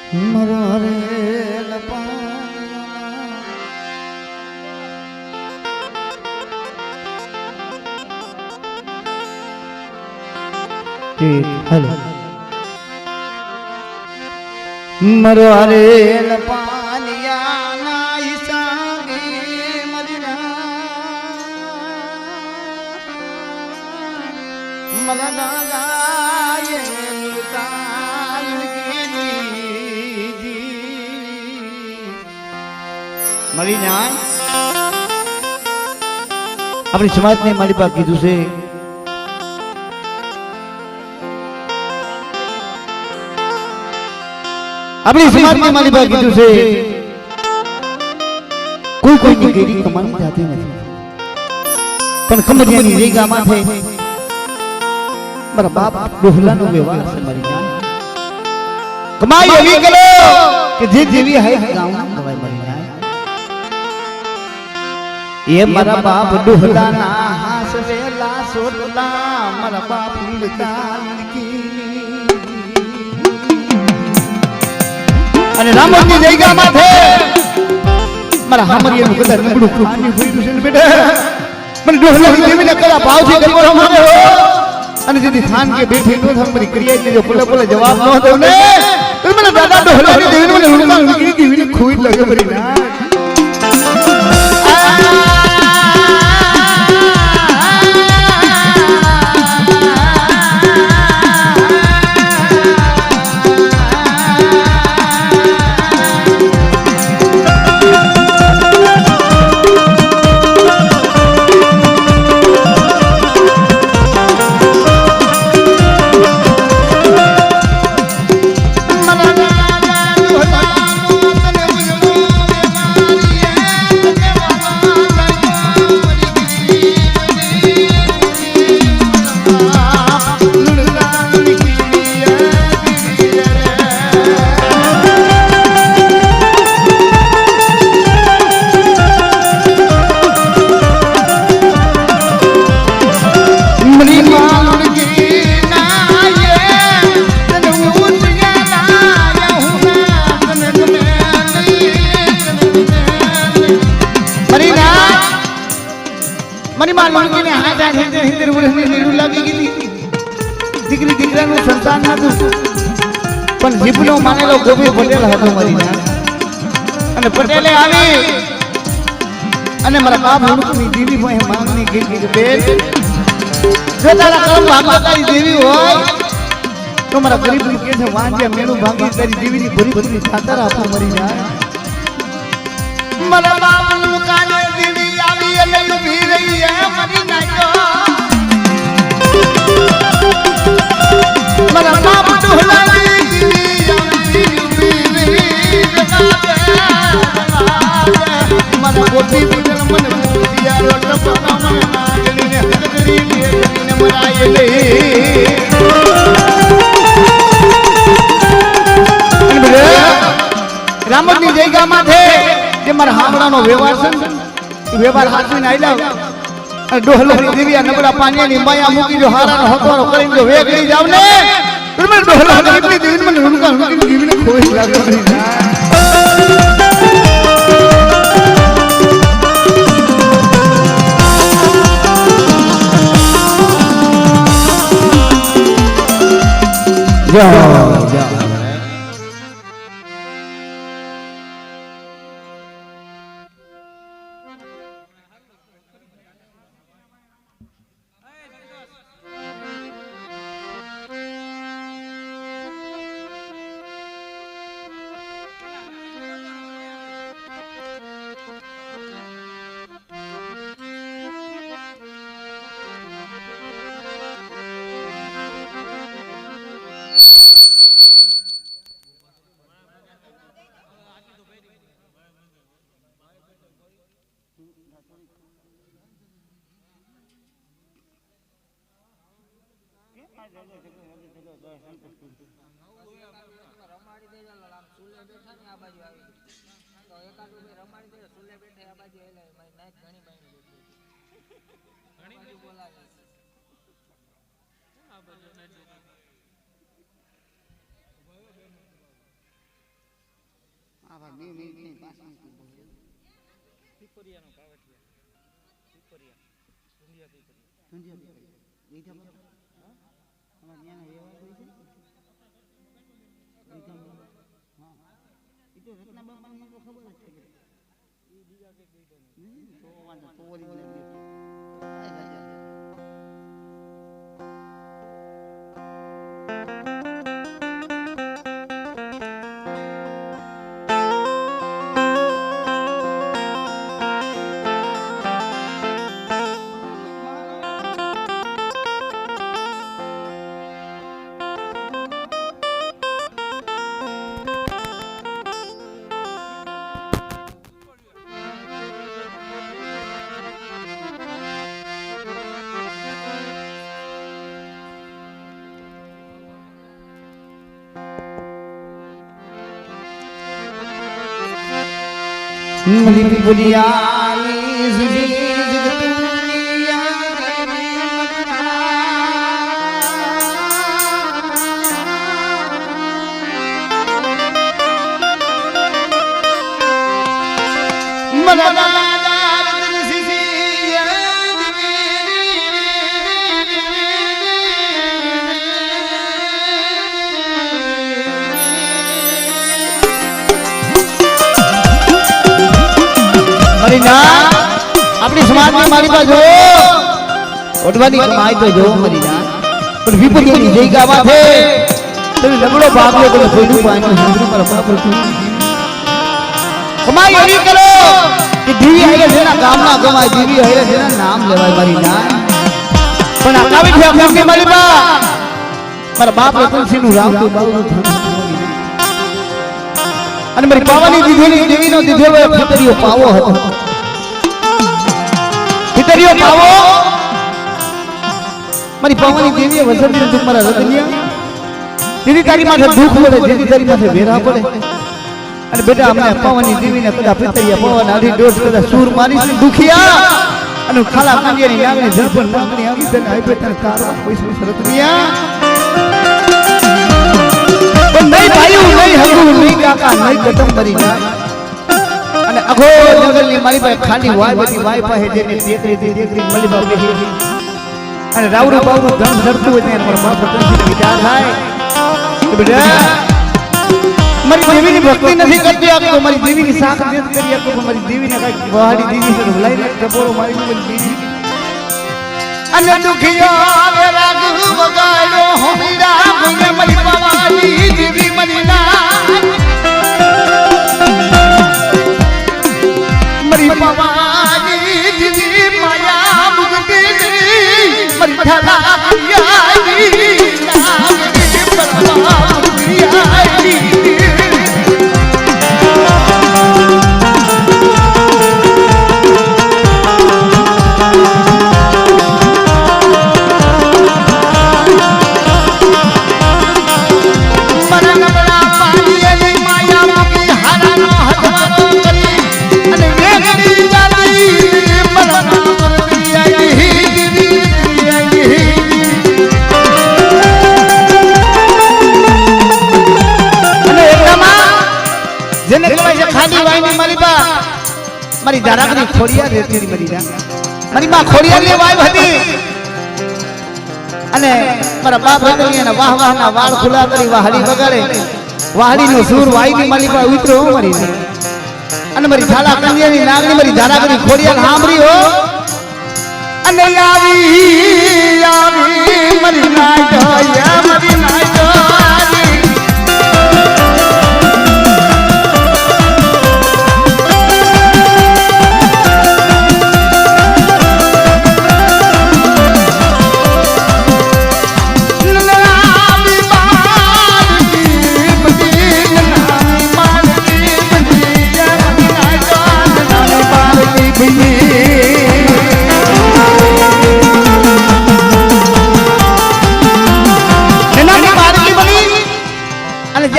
મરવારેલ મરવારેલ પાનિયાના હિસાબે મરા દાદાએ મળી જાય આપણી સમાજને મારી પાસે કીધું છે આપણી સમાજને મારી પાસે કીધું છે કોઈ કોઈની ગેરી કમાણી જાતી નથી પણ ખમરિયાની રેગામાં થઈ મારા બાપ ડોહલાનો વ્યવહાર છે મારી જાન કમાઈ એવી કરો કે જે જેવી હૈ ગામ કમાઈ મારી જાન ये मरा बाप डुहला ना हास वेला सोटला मरा बाप उड़ता અને રામજી જયગા માથે મારા હામરિયા નું કદાચ નબળું પાણી ભર્યું છે બેટા મને ડોહલા દેવીને કલા ભાવથી ગરબો રમાડે હો અને જેથી થાન કે બેઠી નો થમરી ક્રિયા જો પોલે પોલે જવાબ ન દઉં ને તો મને દાદા ડોહલા દેવીને મને હુણકા નીકળી દીવીને ખોઈ લાગે ભરી ના દીકરી દીકરાનું સંતાન નતું પણ જીભનો માનેલો ગોપી પટેલ હતો મારી જાન અને પટેલે આવી અને મારા બાપ હુણકની દેવી હોય માંગણી કીધી કે બેન જો તારા કર્મ ભાગમાં તારી દેવી હોય તો મારા ગરીબનું કે છે વાંજ્યા મેણું ભાંગી તારી દેવીની ભરી ભરી ખાતર આપો મારી જાન મારા બાપ હુણકાને દેવી આવી અને ઊભી રહી હે મારી નાયો मरा बाप डोहलानी मरा गोटी बुझल मन दिया रोट पका मन नागनी ने हगरी ने मरायले रामजी जयगा माथे जे मारा हामડાનો વ્યવહાર છે વ્યવહાર હાથવીને આઈલા ડોહલાની દેવી નબળા પાણીની માયા મૂકી જો હારાનો હકવાનો કરીને જો વેગળી જાવ ને મને ડોહલાની એટલી દેવી મને હુણકા હુણકી જીવીને ખોઈ લાગે જાઓ જાઓ આવા બે મિનિટની પાછળ પીપરિયાનો કાવઠિયા પીપરિયા દુનિયા પીપરિયા અમારે ત્યાં એવા કોઈ છે હા એ તો રત્ના બાપાને તો ખબર જ છે એ બીજા કે ગઈ તો વાંધો તો ઓરિજિનલ મલી બોલિયાની જુદી अपनी समाज में मारी बात हो उठवानी कमाई तो जो मरी ना पर विपत्ति नहीं जई का बात है तो लगड़ो बाप ने तो कोई पानी हिंदू पर बाप पर कमाई यही करो कि दीवी है जे ना गाम ना कमाई दीवी है जे ना नाम लेवाय मारी ना पण आकावी थे अपने के मारी बा मारा बाप रे तुलसी नु राम तो बाबू नु અને મારી પાવાની દીધેલી દેવીનો દીધેલો ફતરીઓ પાવો હતો ફતરીઓ પાવો મારી પાવાની દેવીએ વસંતીને દુખ મારા રતનિયા દીદી તારી માથે દુખ પડે દીદી તારી માથે વેરા પડે અને બેટા અમને પાવાની દેવીને કદા ફતરીયા પાવાના આધી ડોસ કદા સૂર મારીશ દુખિયા અને ખાલા કાંડિયાની નાગની ઝડપણ નાગની આવી તને આઈ બેટા કારવા પૈસા રતનિયા नहीं भाई नहीं हगू नहीं काका नहीं कदम मरी ना અને અઘો જંગલ ની મારી પાસે ખાલી વાય બધી વાય પાસે જેને દેખરી મળી બાબે અને રાવરું બાવરું ધન ધરતું હોય ત્યાં પર બાપ ધનથી વિચાર થાય કે બેટા મારી દેવીની ભક્તિ નથી કરતી આપકો મારી દેવીની સાથ દેત કરી આપકો મારી દેવીને કઈ વાડી દીદી છે ભલાઈ જબોરો મારી દેવી અને દુખિયા વે રાગ વગાડો હોમીરા મને મારી પાવાની દેવી મરી ના મારી પાવાની દેવી માયા મુક્તિ મારી ઠાલા આઈ નાગની પરવા આઈ જેને કહેવાય છે ખાલી વાયની માલીબા મારી ધારાકની ખોડિયાર રહેતી મરી ના મારી માં ખોડિયારની વાય હતી અને મારા બાપ હતી અને વાહ વાહના વાળ ખુલા કરી વાહડી વગાડે વાહડીનો સૂર વાયની માલીબા ઉતરો મરી અને મારી ઝાલા કન્યાની નાગની મારી ધારાકની ખોડિયાર સાંભળી હો અને આવી મરી ના મરી ના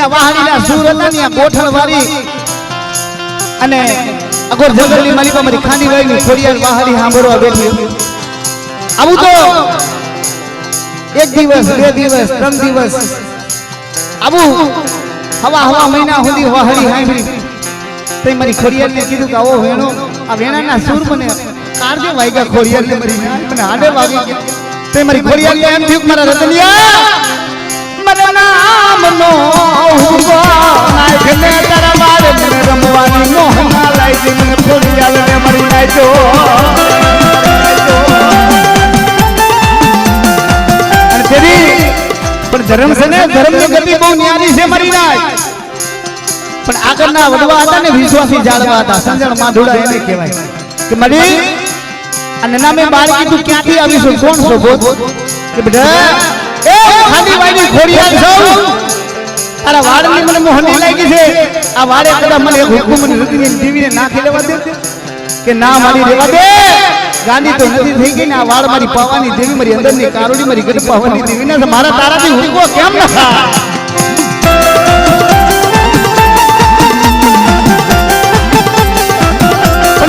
વાહડીના સુરતની કોઠણ વાળી અને અગોર જંગલની માલિકા મારી ખાની વાયની ખોડિયાર વાહડી સાંભળવા બેઠી આવું તો એક દિવસ બે દિવસ ત્રણ દિવસ આવું હવા મહિના સુધી વાહડી સાંભળી તો મારી ખોડિયારને કીધું કે આવો વેણો આ વેણાના સૂર મને કારજો વાગ્યા ખોડિયારને મારી મને હાડે વાગી ગયા તો મારી ખોડિયારને એમ થયું કે મારા રતનિયા મારા નામનો હુંગો નાખને તારા બારે મને રમવાની મોહના લાઈ મને ખોડિયારને મારી નાખ્યો અને તેરી પણ ધર્મ છે ને ધર્મની ગતિ બહુ ન્યારી છે મારી નાય પણ આગળના વડવા હતા ને વિશ્વાસી જાળવા હતા સંજણ માધુડા એને કહેવાય કે મળી અને નામે બાળકી તું ક્યાંથી આવીશું કોણ છો બોલ કે બેટા એ ખાલી વાયની ખોડિયાર છું તારા વાળની મને મોહની લાગી છે આ વાળે કદા મને એક હુકમ મને રતિને દીવીને નાખી લેવા દે કે ના મારી રેવા દે ગાંડી તો નથી થઈ ગઈ ને આ વાળ મારી પાવાની દેવી મારી અંદરની કારોડી મારી ગઢ પાવાની દેવી ને મારા તારાથી હુકવો કેમ ન થાય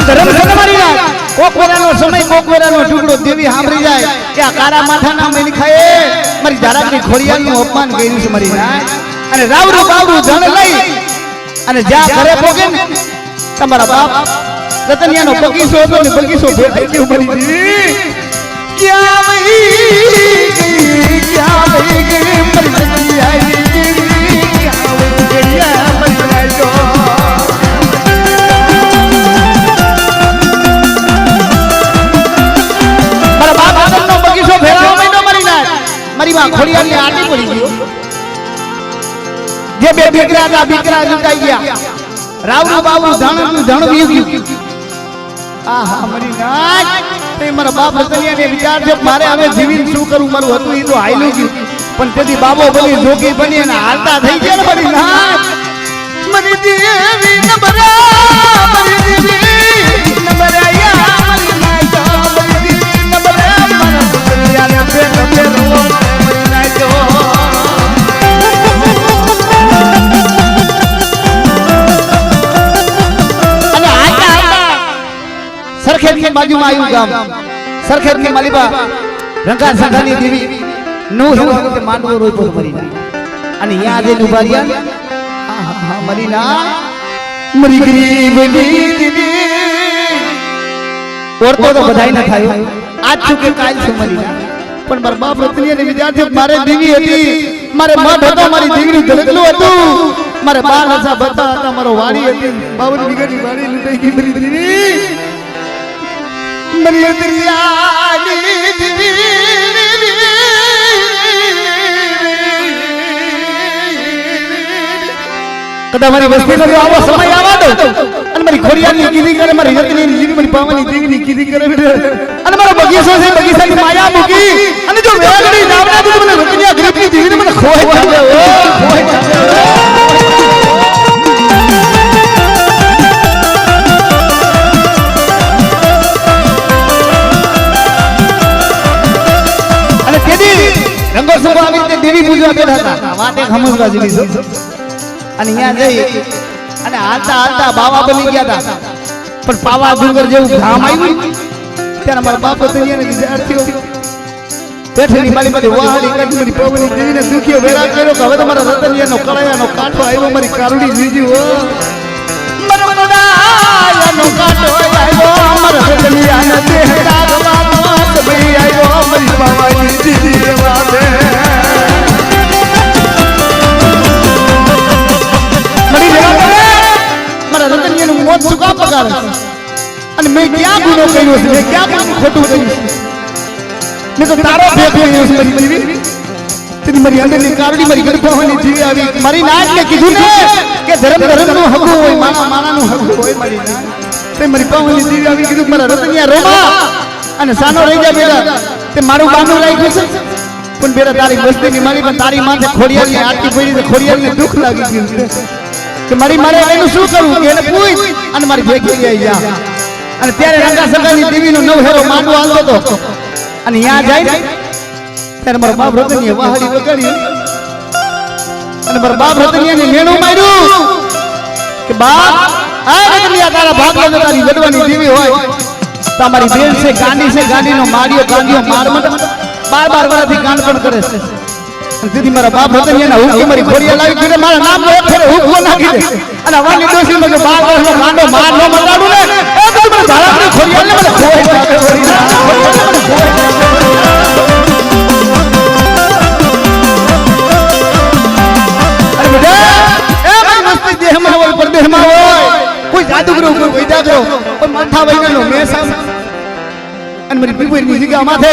ધર્મ છે મારી વાત કોકવેરાનો સમય કોકવેરાનો ટુકડો દેવી સાંભળી જાય કે આ કારા માથાના મેલી ખાય મારી ધારાની ખોડિયારનું અપમાન કર્યું છે મારી ના અને રાવરું બાવરું ધન લઈ અને જ્યાં ઘરે પોગે ને તમારા બાપ રતનિયાનો બગીચો હતો ને બગીચો ભેટાઈ ગયો મારી દેવી ક્યાં વહી ગઈ મારી રતનિયા ખોડિયારની આટી પડી ગયો જે બે દીકરા હતા દીકરા જુટાઈ ગયા રાવનું બાવનું ધણનું ધણ વી ગયું આહા મરી નાચ તે મારા બાપ રતનિયાને વિચાર છે મારે હવે જીવીને શું કરું મારું હતું એ તો હાઈલું ગયું પણ તેથી બાબો બની જોગી બની અને હાલતા થઈ ગયા ને મરી નાચ મરી દેવી નબરા મરી દેવી નબરા યા મરી નાચ મરી દેવી નબરા મારા રતનિયાને ફેર ફેર સરખેજની બાજુમાં આવ્યું ગામ સરખેજની માલિબા રંગા સંઘાની દેવી નો તે માંડવો રોઈપો મરી અને યાદ એ ઉભા રહ્યા આહા મરી ના મરી ગરીબની દેવી ઓરતો તો બધાય ન થાય આજ છું કે કાલ છું મરી પણ મારા બાપ રતનિયાને વિદ્યાર્થી મારે દેવી હતી મારે મઠ હતો મારી દેવીનું ધડકલું હતું મારે બાર હસા બતા હતા મારો વાડી હતી 52 વીઘાની વાડી લૂંટાઈ ગઈ મારી દેવી મરી દરિયાની દેવી કદા મારી વસ્તીનો જો આવો સમય આવા દો અને મારી ખોડિયારની કીધી કરે મારી રતનીની જીવી મારી પાવાની દેવીની કીધી કરે અને મારો બગીચો છે બગીચાની માયા મૂકી અને જો વેગડી નામના તો મને રતનિયા ગરીબની દેવીને મને ખોય ચાલે ઓ ખોય ચાલે અને તેદી રંગો સભા આવીને દેવી પૂજવા બેઠા હતા વાતે સમજવા જેવી છે અને અહીંયા જઈ અને હાલતા હાલતા બાવા બની ગયા હતા પણ પાવા ડુંગર જેવું ગામ આવ્યું ત્યારે મારા બાપ રતનિયાને વિદ્યાર્થીઓ બેઠેલી મારી મારી વાહડી કાઢી મારી પવની દેવીને દુખીઓ વેળા કર્યો કે હવે તો મારા રતનિયાનો કળાયાનો કાંટો આવ્યો મારી કારુડી જીજી હો મારા કળાયાનો કાંટો આવ્યો મારા રતનિયાના દેહ કાઢવા ભાઈ આવ્યો મારી પાવાની જીજી વાતે મોત સુકા પગારે અને મેં ક્યાં ગુનો કર્યો છે મેં ક્યાં કામ ખોટું કર્યું છે મેં તો તારો ભેગ કર્યો છે મારી દેવી તેની મારી અંદરની કારડી મારી ગર્ભવાની જીવી આવી મારી નાચને કીધું ને કે ધર્મ ધર્મનું હકું હોય માના માનાનું હકું હોય મારી નાચ તે મારી પાવાની જીવી આવી કીધું મારા રતનિયા રોમા અને સાનો રહી જા બેટા તે મારું બાનું લાગ્યું છે પણ બેટા તારી મસ્તીની મારી પણ તારી માથે ખોડિયારની આરતી પડી છે ખોડિયારને દુઃખ લાગી ગયું છે કે મારી મારે એનું શું કરવું કે એને પૂછ અને મારી ભેગી આવી જા અને ત્યારે રંગા સગાની દેવીનો નવ હેરો માંડવો હાલતો હતો અને ત્યાં જાય ત્યારે મારા બાપ રતનિયા વાહડી વગાડી અને મારા બાપ રતનિયાને મેણું માર્યું કે બાપ આ રતનિયા તારા ભાગમાં તારી વડવાની દેવી હોય તમારી બેન છે ગાંડી છે ગાંડીનો માર્યો ગાંડીઓ માર મત 12 વર્ષથી ગાંડ પણ કરે છે દીદી મારા બાપ હતા ને એના હુકમ મારી ખોડિયા લાવી દીધે મારા નામ નો ફેરે હુકમ નાખી દે અને વાની દોશી માં 12 વર્ષનો કાંડો માર નો મટાડું ને એ તો મને ઝાલાની ખોડિયા ને મને ખોઈ જાવે અરે બેટા એ મારી મસ્તી દેહમાં હોય પરદેહમાં હોય કોઈ જાદુગરો કોઈ વૈદાગરો કોઈ માથા વૈનાનો મેસા અને મારી પીપળની જગ્યા માથે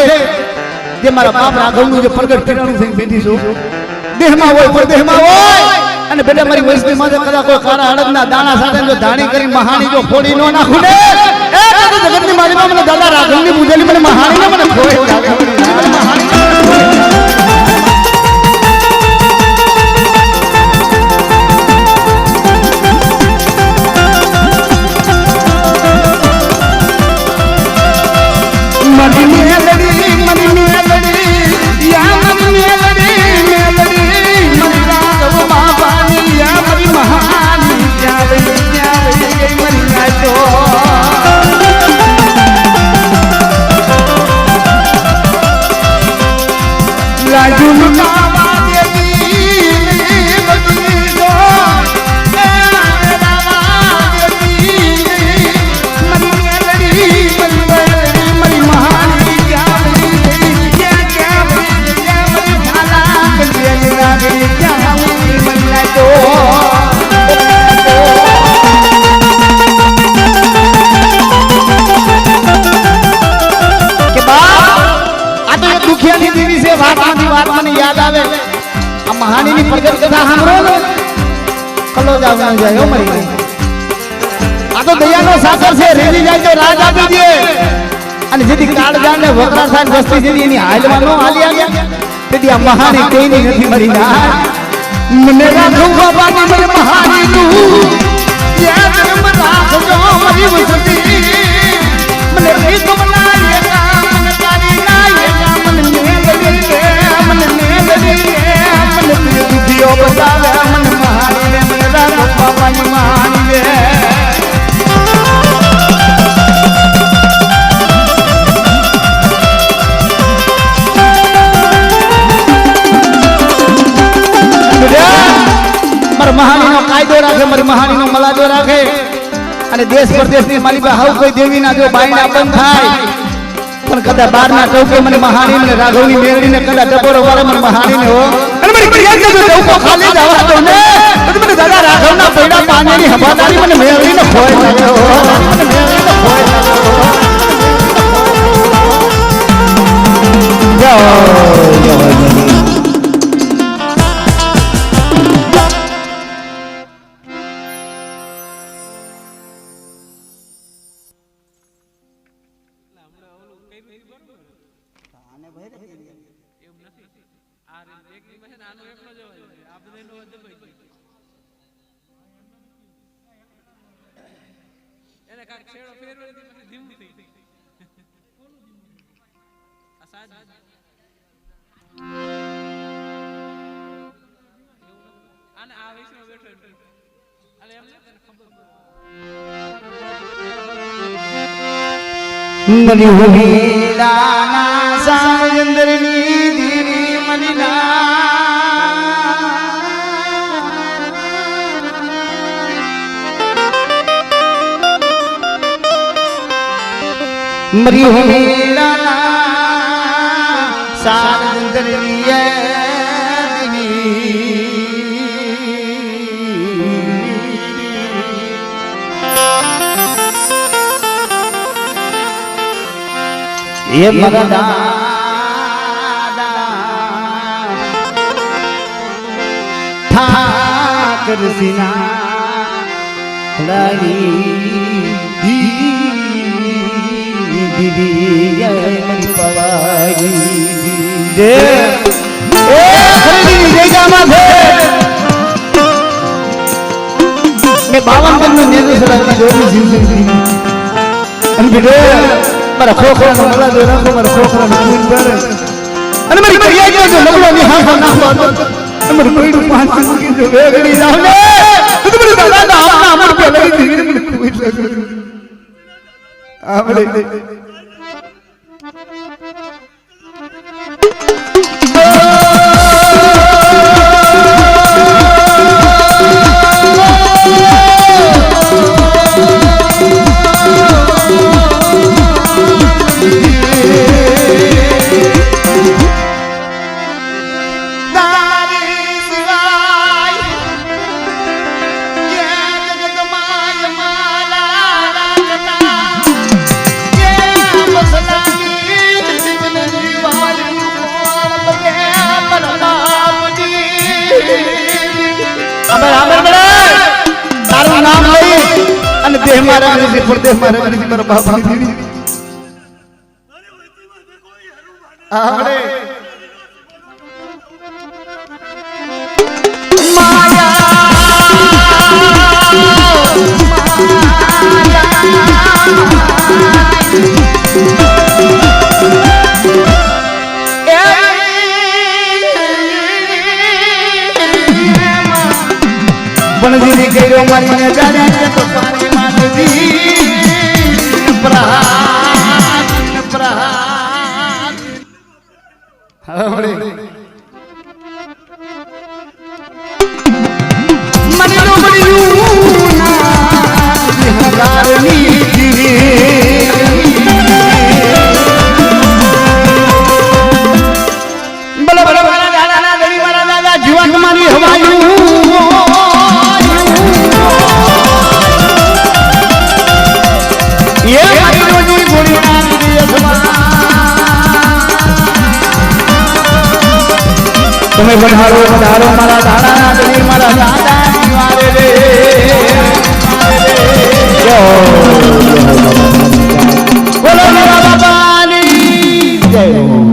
જે મારા બાપ રાઘવનું જે પ્રગટ પીરાણું થઈ બેઠી છું દેહમાં હોય પરદેહમાં હોય અને બેટા મારી વસ્તી માથે કદાચ કોઈ કાળા અડદના દાણા સાથે જો ધાણી કરી મહાણી જો ફોડી નો નાખું ને એ તો જગતની મારીમાં મને દાદા રાઘવની પૂજેલી મને મહાણીને મને ખોઈ જાવે મને મહાણી મહાણીની પ્રગટ કથા સાંભળો ને કલો જાવવાનો જાય હો મરી આ તો દયાનો સાગર છે રેલી જાય તો રાજ આપી દે અને જેથી કાળજાન ને વકરા થાય વસ્તી જેની એની હાલમાં નો હાલી આવ્યા તેથી આ મહાણી કોઈની નથી મરી ના મને રાખો બાબાની મને મહાણી નું યાદ રમ રાખજો મરી વસતી મને રીત બનાય કામ તારી નાય મને દુખિયો બતાવે મને મહાની મને રાખો બાબાની મહાની મારા મહાનીનો કાયદો રાખે મારી મહાનીનો મલાજો રાખે અને દેશ પરદેશની મારી પાસે હાવ કોઈ દેવીના જો બાયના બંધ થાય પણ કદાચ બારના ચૌકે મને મહાની ને રાઘવની મેળવીને કદાચ ડબોરો વાળે મને મહાનીને હો અને મારી કરિયા જો ચૌકો ખાલી જવા દો ને તો મને દાદા રાઘવના પૈડા પાણીની હવાદારી મને મેળવીને ખોઈ લાગ્યો મને મેળવીને ખોઈ લાગ્યો મની હુમીલાના સાજંદરની દીની મરી હુમીલાના સાજંદરની ये मरा दादा ठाकर सिना लगी दीदी ये मरी पवाई दे ए खरीदी जगह में थे मैं 52 दिन में नेहरू सराती जोड़ी जिंदगी अनबिडे મારા ખોખરાનો મલાજો રાખો મારા ખોખરાનો ખૂન પર અને મારી કરિયા જો લગડો ની હાથ નાખો અમાર કોઈનું પાંચ મૂકી જો વેગડી જાવ ને તો તમારી દાદા આપના અમર પે લઈ દીને મને કોઈ શકે આપણે देह मारा नहीं पर देह मारा नहीं पर बाबा दीदी आवड़े माया बनजी गयो मारी जाने तो पानी मान दी प्रहार प्रहार आवड़े मन लो बड़ी ना हजारनी बला बला बला दादा ना देवी मारा दादा जीवन मारी हवायू ये मारी रोजी बोली ना दी तुम्हें बढ़ारो बढ़ारो मारा दादा ना देवी मारा दादा मारे रे बोलो मेरा बाबा जय हो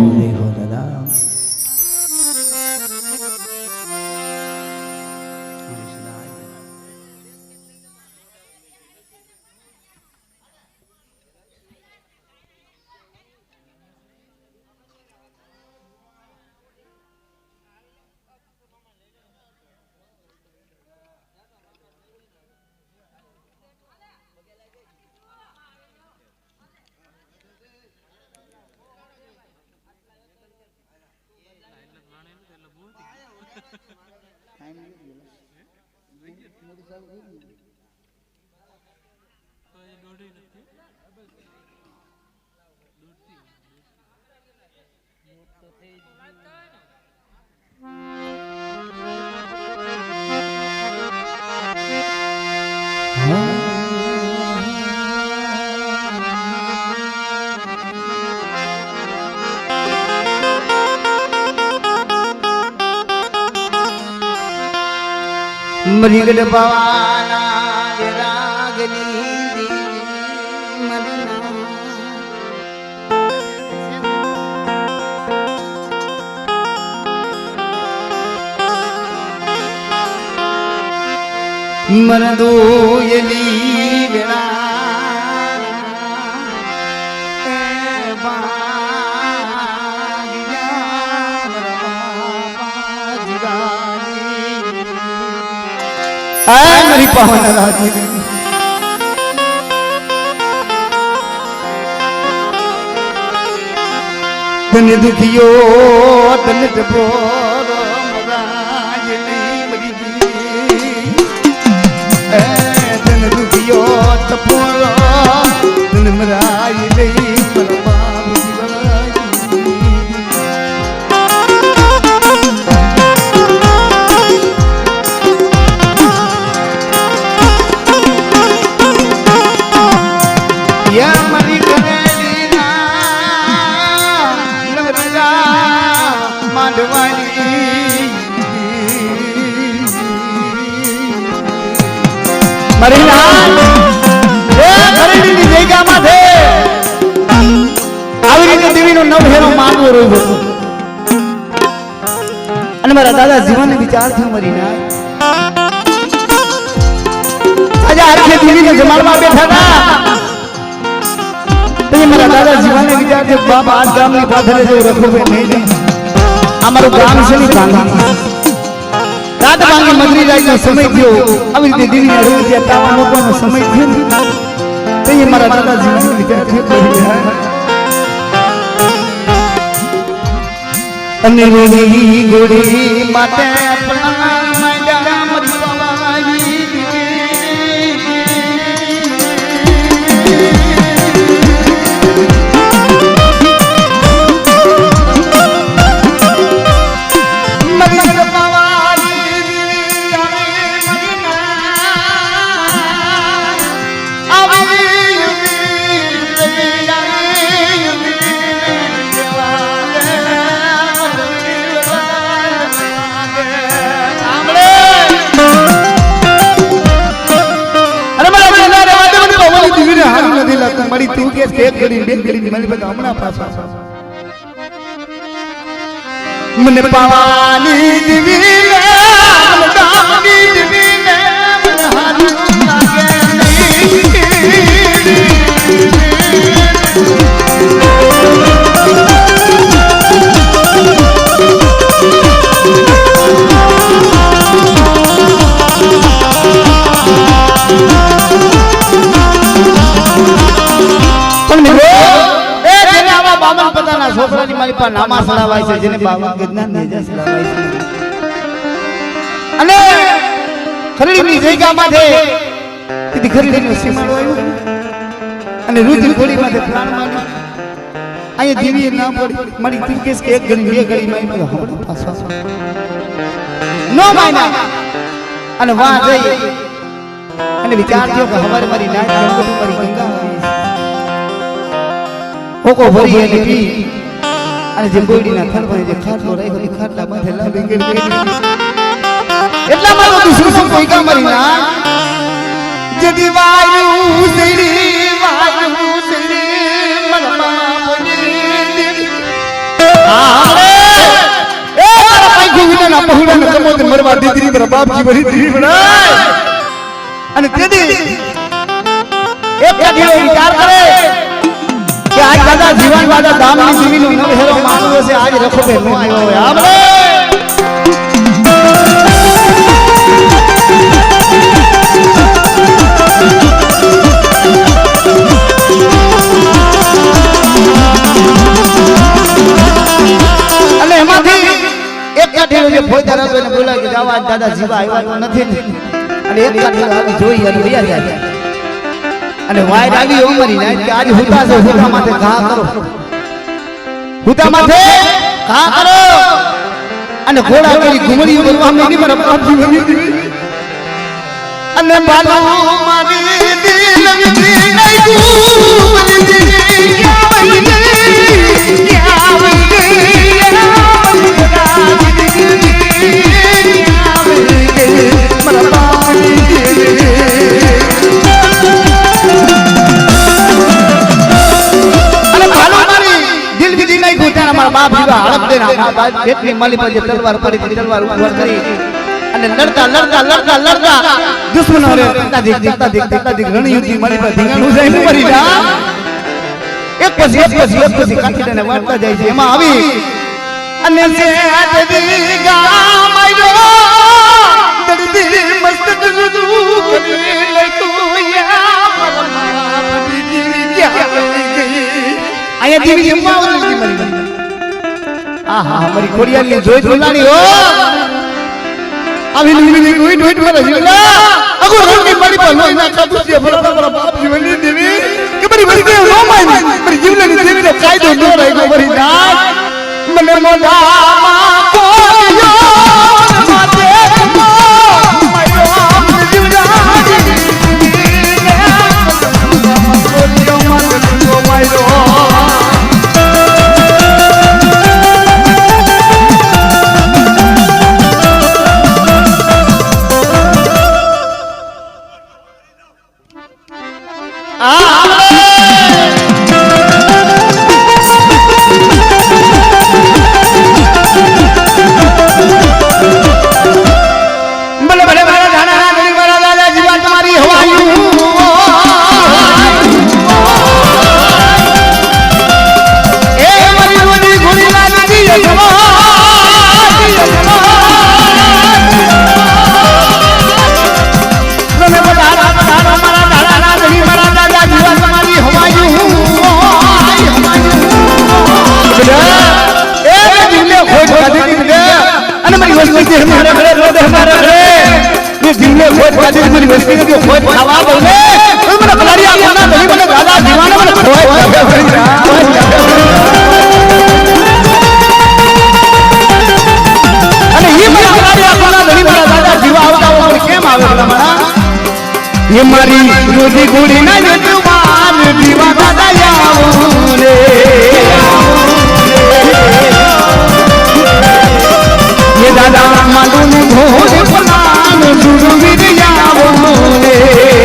मरीगल पवाना रागनी मरना मन दो यली वेला मेरी पावन राजी धन दुखियो धन टपोरो मराजली मरी धन दुखियो टपोरो धन मराजली परमात्मा मारा दादा जीवन विचार थी मरी ना जमाल में बैठा था तो ये मेरा दादा जीवन विचार थे बाबा आज गांव में पाथरे जो रखो पे नहीं हमारे गांव से नहीं भांगा रात भांगे मगरी रात में समय दियो अब इतने दिन में रोज दिया तावा लोगों में समय दियो तो ये मेरा दादा जीवन विचार थे अनिरुद्धि गुड़ी माते अपना मैदान मरवाई मगन पवारी मगना अभी કેસ કે એક ઘડી બે ઘડી મારી પાસે હમણાં પાછા મને પાવાની દીવી લે દાની દીવી લે મને હારું લાગે નહીં છોકરાની મારી પાસે નામા સડાવાય છે જેને બાવન ગજના નેજા સડાવાય છે અને ખરીની જગ્યામાંથી તેથી ખરીનો સીમાડો આવ્યો અને રુધિર ગોળીમાંથી પ્રાણ માંડ્યો અહીંયા દેવીએ ના પડી મારી તિકેશ કે એક ઘડી બે ઘડી માં હમણાં પાછા નો માયના અને વાહ જઈ અને વિચાર થયો કે હવારે મારી નાક ગણગોટી મારી ગંગા આવી ઓકો ભરી અને પી અને જે બોડીના થરવાય જે ખાટલો રાખ્યો એ ખાટલા માથે લાંબી ગઈ એટલા મારો દુશ્મન કોઈ કા મરી ના જદી વાયુ સરી મનમાં પડી આરે એ મારા પાઈ ગુવીના ના પહોળાને કમોતે મરવા દીધી મારા બાપજી ભરી દીધી બનાય અને તેદી એક કાઢીઓ વિચાર કરે કે આજ દાદા જીવન દાદા દામની જીવીનો નવહેરો માનવો છે આજ રખો બે નો આવ્યો હોય આમરે અને એમાંથી એક કાઠીનો જે ફોજદાર હતો એને બોલાવ્યો કે જાવા આજ દાદા જીવા આવ્યા તો નથી ને અને એક કાઠીનો આવી જોઈ અને વયા જાય અને વાયર આવી ઓમરી ના કે આજ હુતા છે હુતા માથે ઘા કરો હુતા માથે ઘા કરો અને ઘોડા કરી ઘુમડી ઉડવા માંડી મારા બાપજી બની અને બાલો મારી દિલ વિધી નઈ ઘુમડી બાપ જીવા હડપ દેના બાપ જેટલી માલી પર તલવાર પડી તલવાર ઉપર કરી અને લડતા લડતા લડતા લડતા દુશ્મનો રે દેખતા રણયુદ્ધ માલી પર ધીંગાણું જાય મરી જા એક પછી કાઠીને વાળતા જાય છે એમાં આવી અને જે આદરી ગામ આવ્યો દર્દી મસ્તક જુદુ કરી લખુયા મરમા દીવી ક્યાં ગઈ આયા દીવી એમાં મરી ગઈ આહા મારી ખોડિયાની જોઈ જોલાની હો આવી નીવી કોઈ ડોઈટ મારા જીવલા અગો રોની મારી પર લોઈ ના કાબુ છે બરાબર બાપ જીવની દેવી કે મારી મરી ગઈ નો મારી જીવની દેવી નો કાયદો નો રહ્યો મારી નાક મને મોઢામાં કોયો માતે માયો જીવડાની કોયો માયો ये मारी रोजी गुड़ी ना जुबान दीवा दादा याओ रे ये दादा मालूम भोज फलान जुर्मीर याओ रे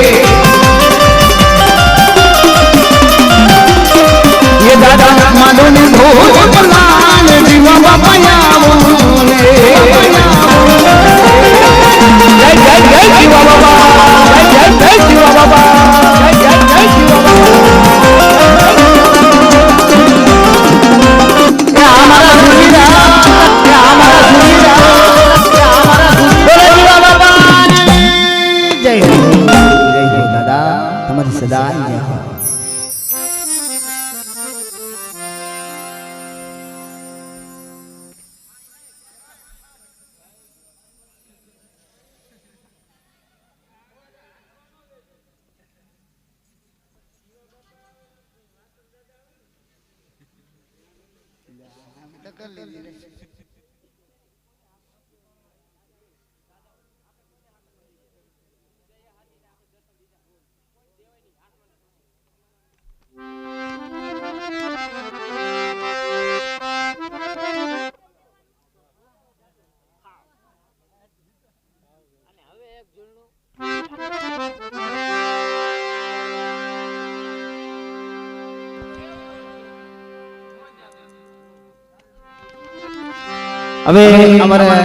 હવે અમારા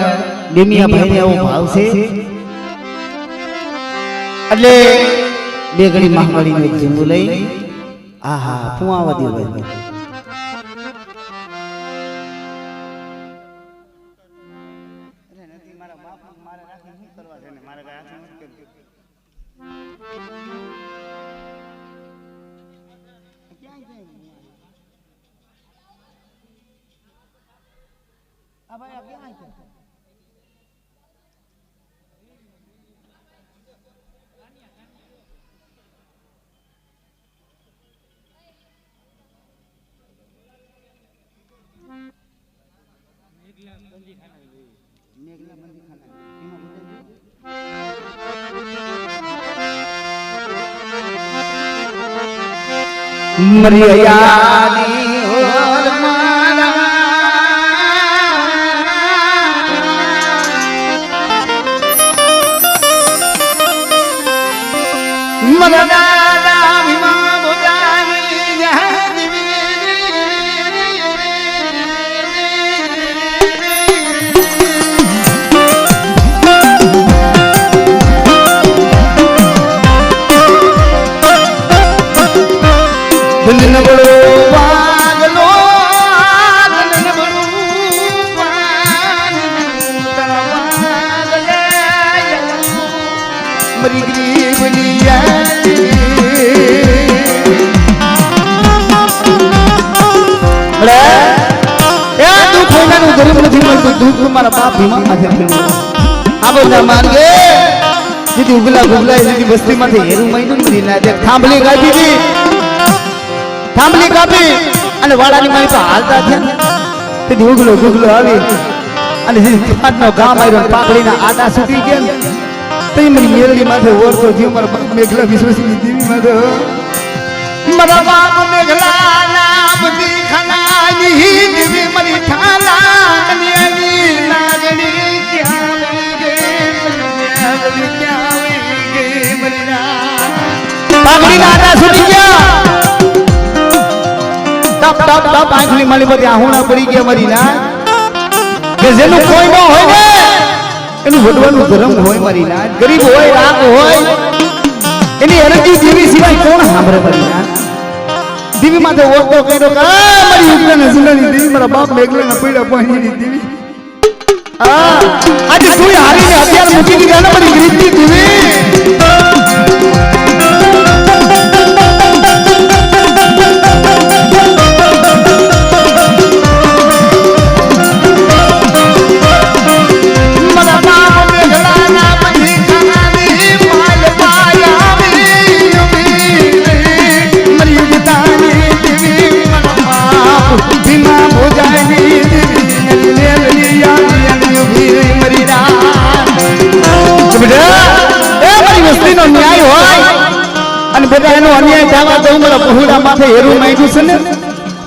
ડેમિયા ભાઈને એવો ભાવ છે એટલે બે ઘડી મહાકાળીનું એક ઝીંગું લઈ આહા ફુવાવા દે ભાઈ મરિયાની ઓર મારા મરદાના વિમા બોજાની જહાની દિલને બડો વાગલો દિલને બડો વાગલે મરી ગઈ બલિયા બડે એ દુખ હોનાનું ગરીબ નથી મળતું દુખ મારા બાપ ભીમા માથે પડ્યું આ બધા માર્ગે જીતી ઉગલા ગુગલા જીતી બસ્તીમાંથી હેરું મહિનું મરી ના દે થાંભલી કાઢી હતી થાંભલી કાપી અને વાડાની મારી તો હાલતા થયા તેથી ઉગલો ગુગલો આવી અને જે પાટનો ગામ આવ્યો પાકડીના આટા છૂટી ગયા તે મારી મેરડી માથે ઓરતો જીવ મારા બાપ મેઘલા વિશ્વસની દેવી માથે મારા બાપ મેઘલા નામ દી ખનાની દેવી મારી થાલા કન્યાની નાગણી ક્યાં આવી ગઈ મારી ના પાકડીના આટા છૂટી ગયા તપ તપ તપ આંખની માલી પર આહુણા પડી ગયા મારી ના કે જેનું કોઈ ન હોય ને એનું વડવાનું ધર્મ હોય મારી ના ગરીબ હોય રાગ હોય એની અરજી દેવી સિવાય કોણ સાંભળે મારી ના દેવી માથે ઓળખો કર્યો કે મારી ઉગ્રને સુનાની દેવી મારા બાપ મેઘલાના પૈડા પાણીની દેવી આજે તું હારીને હથિયાર મૂકી દીધા ને મારી ગરીબની દેવી બધા એનો અન્યાય થવા તો મારા પહોળા માથે હેરું માંગ્યું છે ને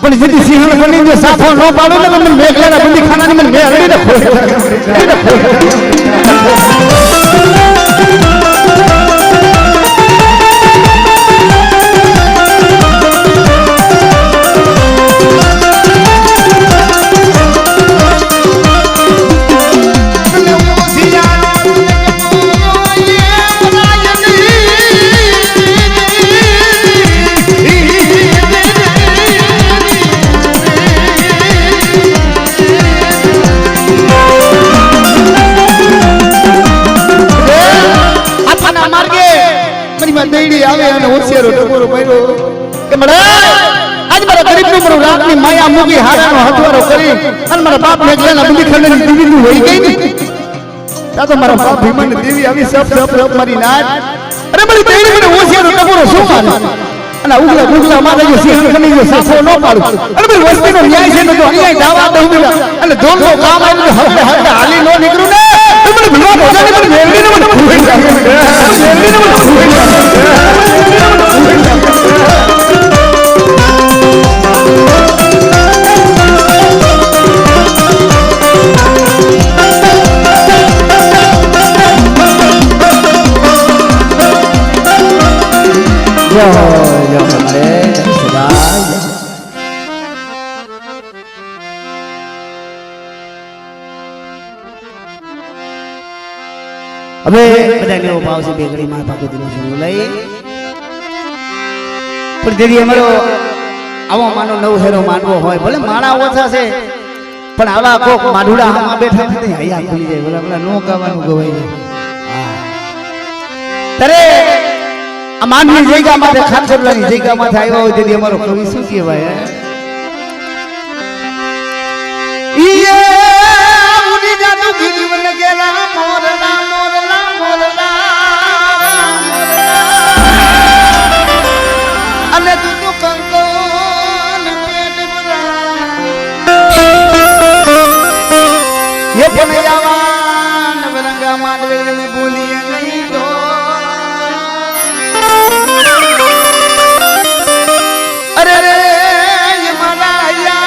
પણ જેથી સિંહણ બની જો સાફો ન પાડો ને મને મેઘલાના બંદી ખાનાની મને મેળવીને દઈડી આવે અને હોશિયારો ટકોરો માર્યો કે મળે આજ મારા ગરીબનું મારું રાતની માયા મૂકી હાડાનો હથવારો કરી અને મારા બાપ મેઘલાના બંદી ખંડની દેવીનું હોઈ ગઈ ને તા તો મારા બાપ ભીમાની દેવી આવી સપ સપ સપ મારી નાચ અરે મારી દઈડી મને હોશિયારો ટકોરો શું મારે અને ઉગલા ઉગલા માથે જો સિંહ બની જો સાફો ન પાડું અને ભાઈ વસ્તીનો ન્યાય છે તો અન્યાય દાવા દઉં બેટા અને દોનનો કામ આવ્યું હળે હળે હાલી નો નીકળું ને તો મને ભૂલવા દોજાને મને મેલડીને મને ભૂલી જાય મેલડીને મને ભૂલી હવે બધા લેવો ભાવ છે બેગડી માં પાકું છું લઈ પણ દીદી અમારો આવો માનો નવ હેરો માનવો હોય ભલે માણા ઓછા છે પણ આવા કોક માઢુડા હામાં બેઠા છે ને હૈયા ખુલી જાય ભલા ભલા નો ગાવાનું ગવાય તરે આ માનવી જગ્યા માટે ખાનસરલાની જગ્યા માટે આવ્યો હોય દીદી અમારો કવિ શું કહેવાય ઈએ ઉડી જાતું જીવન ગેલા મોરલા મોરલા મોરલા અને તું તો કંકો ને પેટ ભરા ये पनयावान वरंगा मानवे में बोलिए नहीं तो अरे रे ये मराया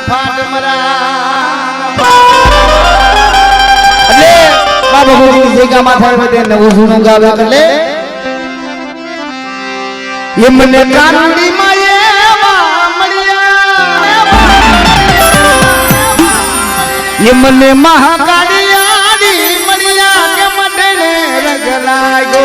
फाट मरा अरे बाबा गोरी जगह माथा में दे नव सुनो गावे कले ये मने कानड़ी माये ये मने महाकालियाड़ी मरिया के मडने रंग लागो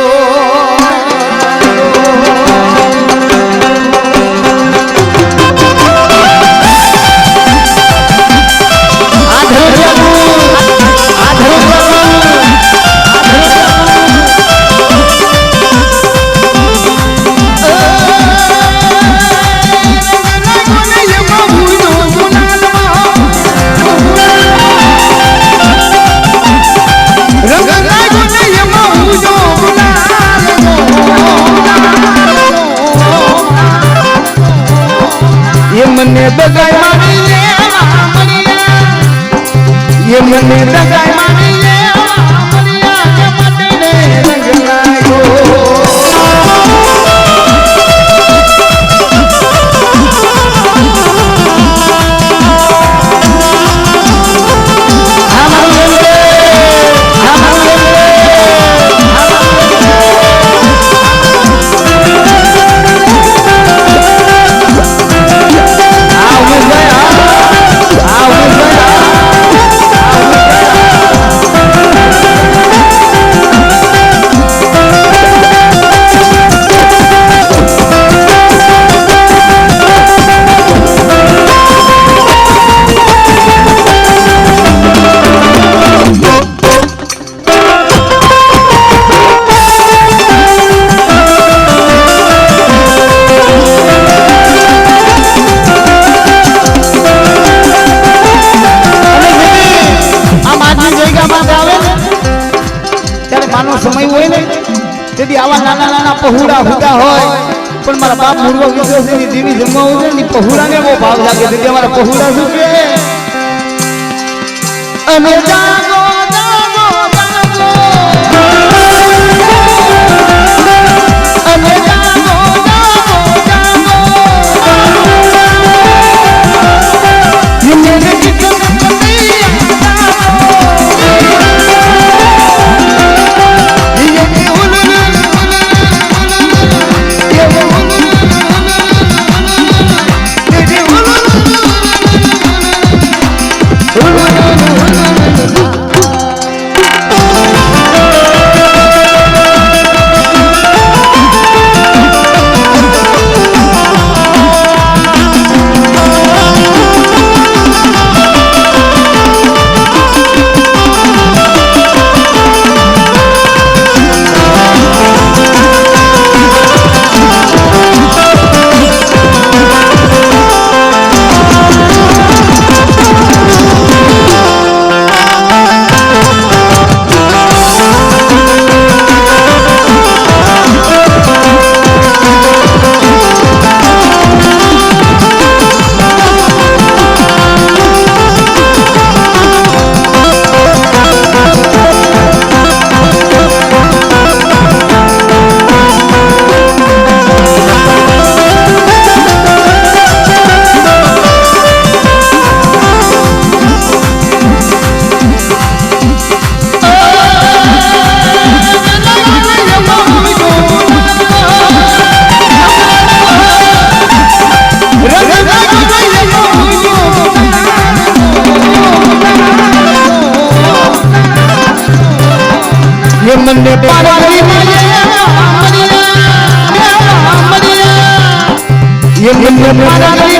मने बगाई मानी ये मने बगाई मानी ये मरिया के मडने रंग लागो समय હોય ને તેથી આવા નાના નાના પહુડા હુડા હોય પણ મારા બાપ મૂળવો વિશ્વાસ ની દેવી જમવા હોય ને પહુડાને બહુ ભાવ લાગે તેથી અમારા પહુડા શું કે અને જાગો જાગો જાગો અને જાગો જાગો જાગો ये મને પારગરી ये મને પારગરી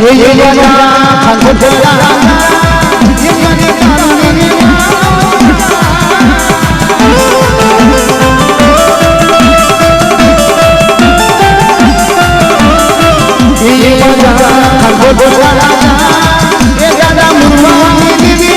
ये राजा खंडोला ये मने कानूनी ये राजा खंडोला ये राजा मुर्वानी देवी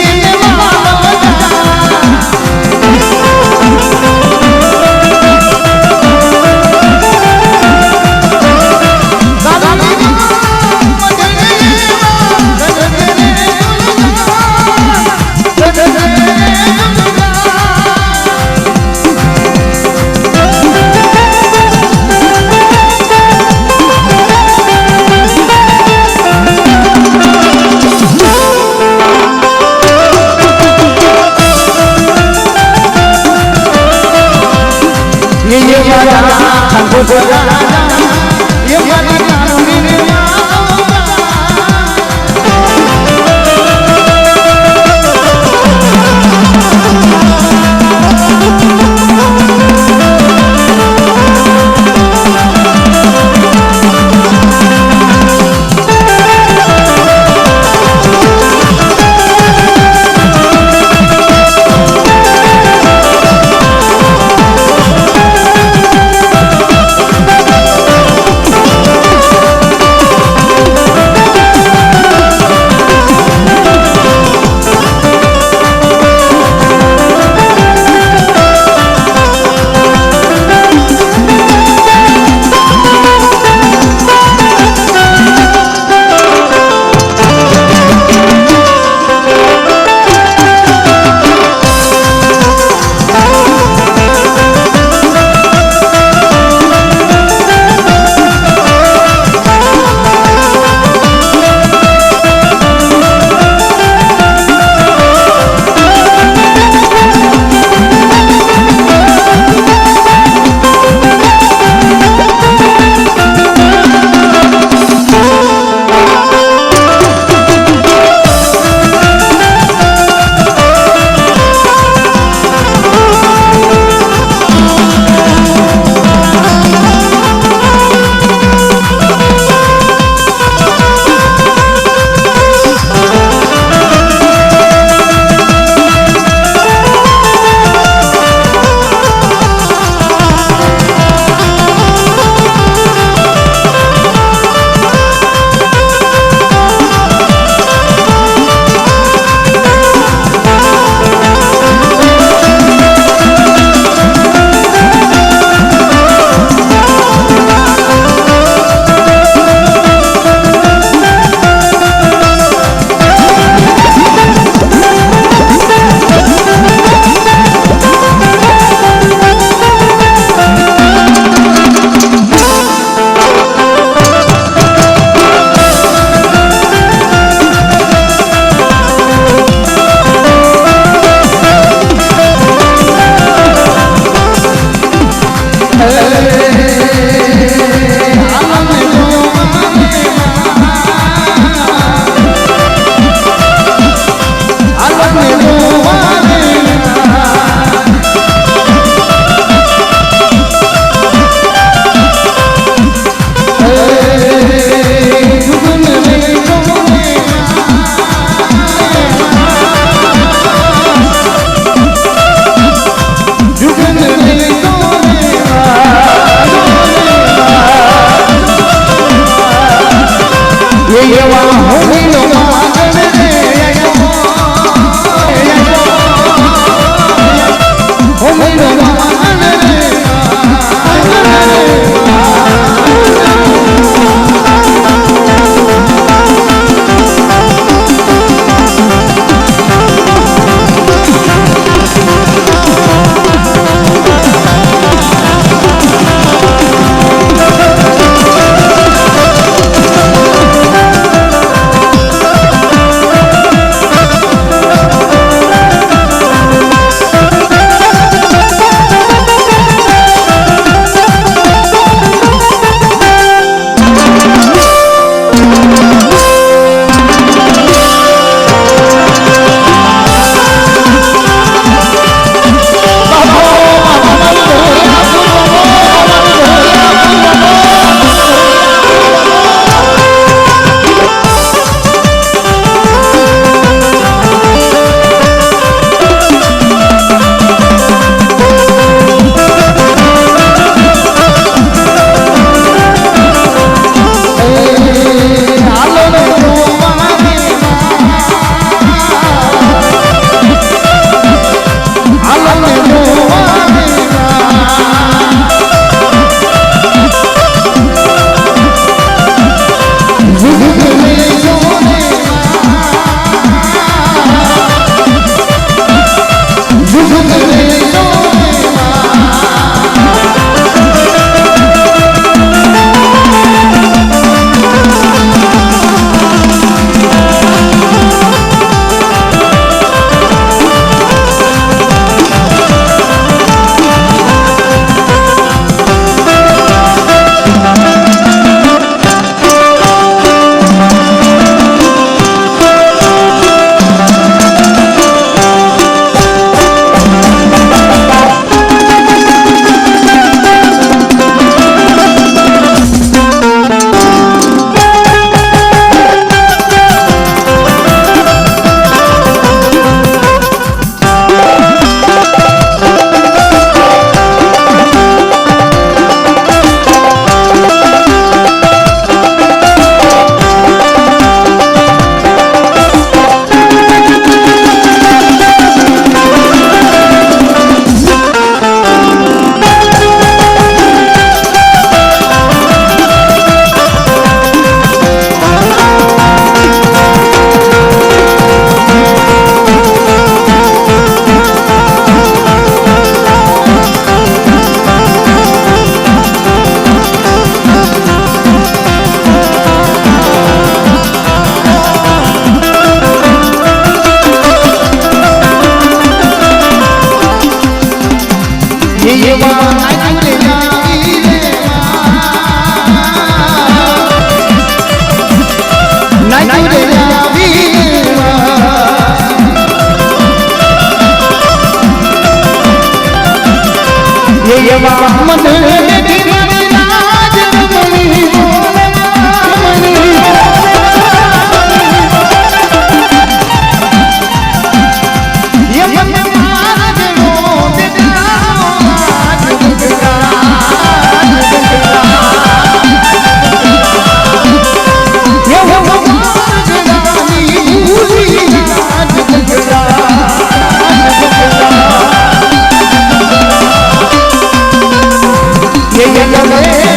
રે